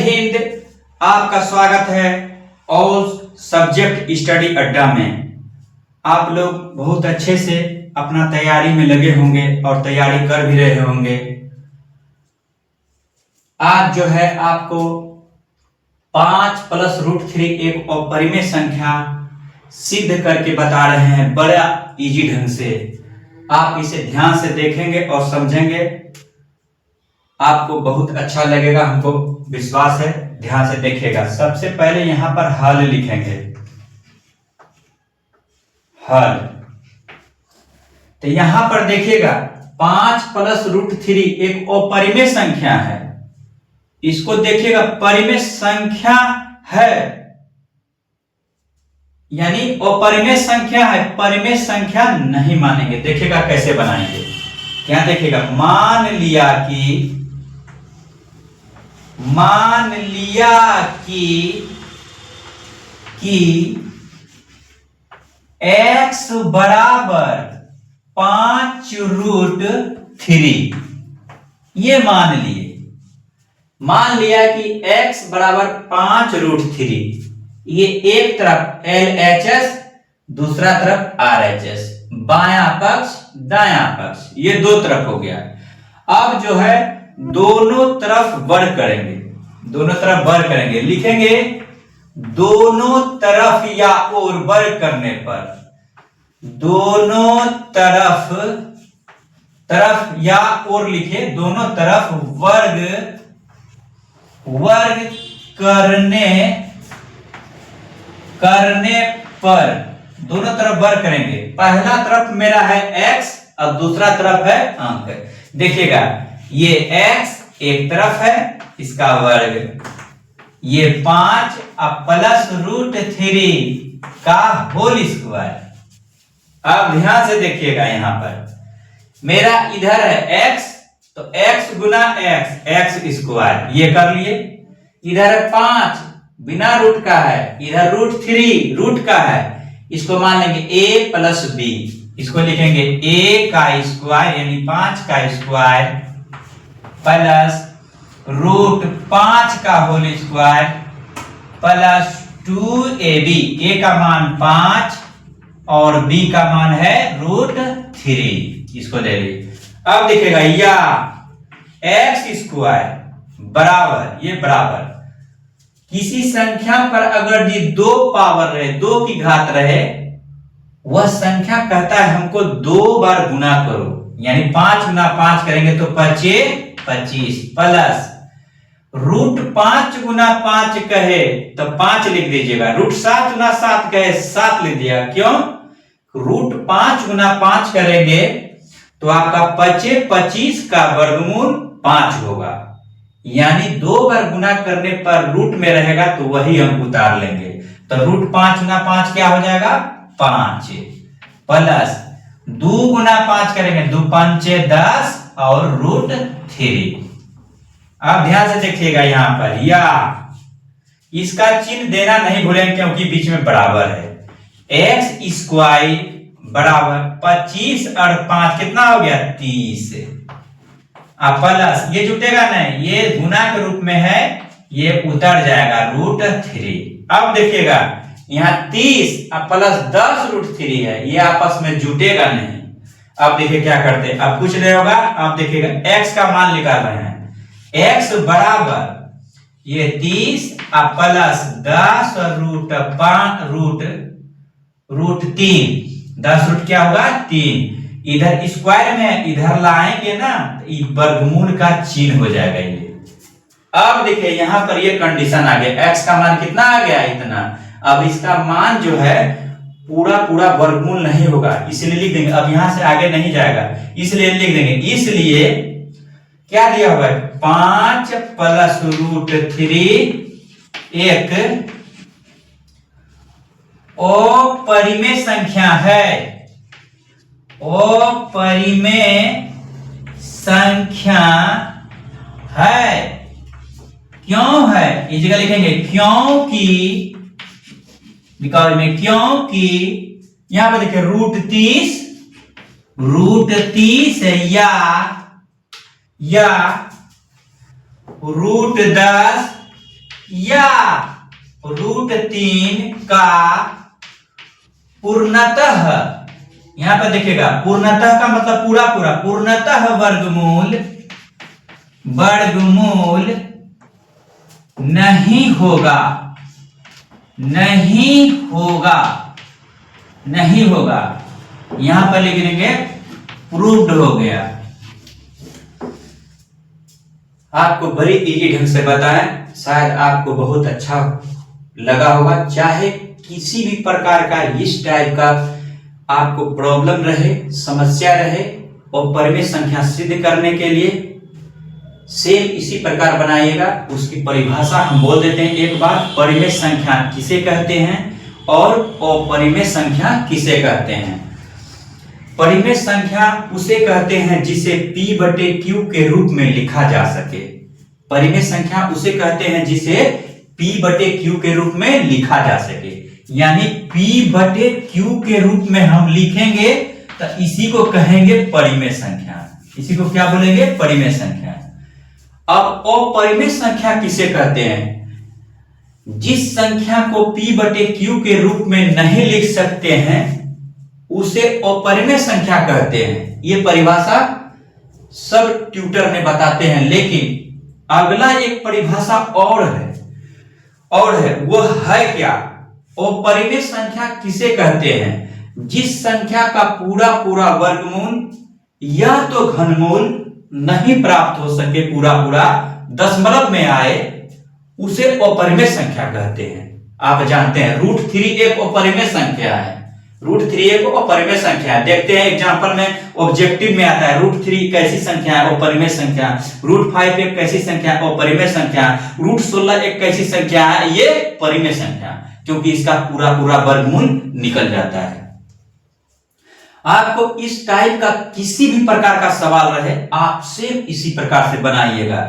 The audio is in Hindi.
हिंद। आपका स्वागत है ऑल सब्जेक्ट स्टडी अड्डा में। आप लोग बहुत अच्छे से अपना तैयारी में लगे होंगे और तैयारी कर भी रहे होंगे। आज जो है आपको 5 + √3 एक अपरिमेय संख्या सिद्ध करके बता रहे हैं बड़ा इजी ढंग से। आप इसे ध्यान से देखेंगे और समझेंगे, आपको बहुत अच्छा लगेगा, हमको विश्वास है। ध्यान से देखिएगा। सबसे पहले यहां पर हल लिखेंगे। हल तो यहां पर देखिएगा 5 + √3 एक अपरिमेय संख्या है। इसको देखिएगा, परिमेय संख्या है यानी अपरिमेय संख्या है, परिमेय संख्या नहीं मानेंगे। देखिएगा कैसे बनाएंगे। क्या देखिएगा, मान लिया कि x बराबर 5 √3। ये मान लिया कि x बराबर 5 √3। ये एक तरफ LHS, दूसरा तरफ RHS, बायां पक्ष दायां पक्ष, ये दो तरफ हो गया। अब जो है दोनों तरफ वर्ग करेंगे, लिखेंगे दोनों तरफ या और वर्ग करने पर, दोनों तरफ या और लिखे, दोनों तरफ वर्ग करने पर दोनों तरफ वर्ग करेंगे। पहला तरफ मेरा है x और दूसरा तरफ है अंक। देखिएगा, ये x एक तरफ है, इसका वर्ग, ये 5 + √3 का होल स्क्वायर। अब ध्यान से देखिएगा, यहां पर मेरा इधर है x, तो x गुना x स्क्वायर, ये कर लिए। इधर है 5 बिना रूट का है, इधर √3 रूट का है, इसको मान लेंगे a + b। इसको लिखेंगे a का स्क्वायर यानी 5 का स्क्वायर प्लस √5 का whole square plus 2ab। a का मान 5 और b का मान है √3। इसको दे दी। अब देखिएगा, या x² बराबर, ये बराबर किसी संख्या पर अगर जी 2 पावर रहे, 2 की घात रहे, वह संख्या कहता है हमको 2 बार गुना करो, यानी 5 गुना 5 करेंगे तो 25 प्लस √5 गुना 5 कहे तो 5 लिख दीजिएगा, √7 गुना 7 कहे 7 लिख दिया। क्यों? √5 गुना 5 करेंगे तो आपका 25 का वर्गमूल 5 होगा, यानी 2 बार गुना करने पर रूट में रहेगा तो वही हम उतार लेंगे। तो √5 गुना 5 क्या हो जाएगा? 5 प्लस 2 गुना 5 करेंगे, 2 × 5 = 10 और √3। अब ध्यान से देखिएगा, यहां पर या इसका चिन्ह देना नहीं भूलेंगे क्योंकि बीच में बराबर है। x² बराबर 25 और 5 कितना हो गया? 30। प्लस ये जुटेगा नहीं, ये गुना के रूप में है, ये उतर जाएगा √3। अब देखिएगा, यहाँ 30 प्लस 10 √3 है, ये आपस में जुटेगा नहीं। अब देखिए क्या करते हैं, अब कुछ नहीं होगा। अब देखिएगा x का मान निकाल रहे हैं। x बराबर ये 30 प्लस 10 √3। 10 रूट क्या होगा? 3। इधर स्क्वायर में इधर लाएंगे ना, वर्गमूल का चिन्ह हो जाएगा ये। अब देखिए यहां पर ये कंडीशन आ गया, x का मान कितना आ गया? इतना। अब इसका मान जो है पूरा वर्गमूल नहीं होगा, इसलिए लिख देंगे। अब यहां से आगे नहीं जाएगा, इसलिए लिख देंगे। इसलिए क्या दिया हुआ है? 5 + √3 एक अपरिमेय संख्या है। अपरिमेय संख्या है। क्यों है? इस जगह लिखेंगे क्योंकि, बिकॉज में, क्योंकि यहां पर देखिए √30 या √10 या √3 का पूर्णतः, यहां पर देखिएगा पूर्णतः का मतलब पूरा पूरा, पूर्णतः वर्गमूल नहीं होगा, नहीं होगा, नहीं होगा। यहां पर लिख देंगे प्रूव्ड हो गया। आपको बड़ी इजी ढंग से बताएं, शायद आपको बहुत अच्छा लगा होगा। चाहे किसी भी प्रकार का इस टाइप का आपको प्रॉब्लम रहे, समस्या रहे, और परिमेय संख्या सिद्ध करने के लिए सेम इसी प्रकार बनाइएगा। उसकी परिभाषा हम बोल देते हैं एक बार, परिमेय संख्या किसे कहते हैं और अपरिमेय संख्या किसे कहते हैं। परिमेय संख्या उसे कहते हैं जिसे P/Q के रूप में लिखा जा सके। परिमेय संख्या उसे कहते हैं जिसे P/Q के रूप में लिखा जा सके, यानी P/Q के रूप में हम लिखेंगे तो इसी को कहेंगे परिमेय संख्या। इसी को क्या बोलेंगे? परिमेय संख्या। अब अपरिमेय संख्या किसे कहते हैं? जिस संख्या को P/Q के रूप में नहीं लिख सकते हैं उसे अपरिमेय संख्या कहते हैं। ये परिभाषा सब ट्यूटर में बताते हैं, लेकिन अगला एक परिभाषा और है, वो है क्या? अपरिमेय संख्या किसे कहते हैं? जिस संख्या का पूरा पूरा वर्गमूल या तो घनमूल नहीं प्राप्त हो सके, पूरा पूरा दशमलव में आए, उसे अपरिमेय संख्या कहते हैं। आप जानते हैं √3 एक अपरिमेय संख्या है। √3 एक अपरिमेय संख्या है। देखते हैं एग्जांपल में, ऑब्जेक्टिव में आता है √3 कैसी संख्या है? अपरिमेय संख्या। √5 एक कैसी संख्या है? अपरिमेय संख्या। √16 एक कैसी संख्या है? ये परिमेय संख्या, क्योंकि इसका पूरा पूरा वर्गमूल निकल जाता है। आपको इस टाइप का किसी भी प्रकार का सवाल रहे, आप सेम इसी प्रकार से बनाइएगा।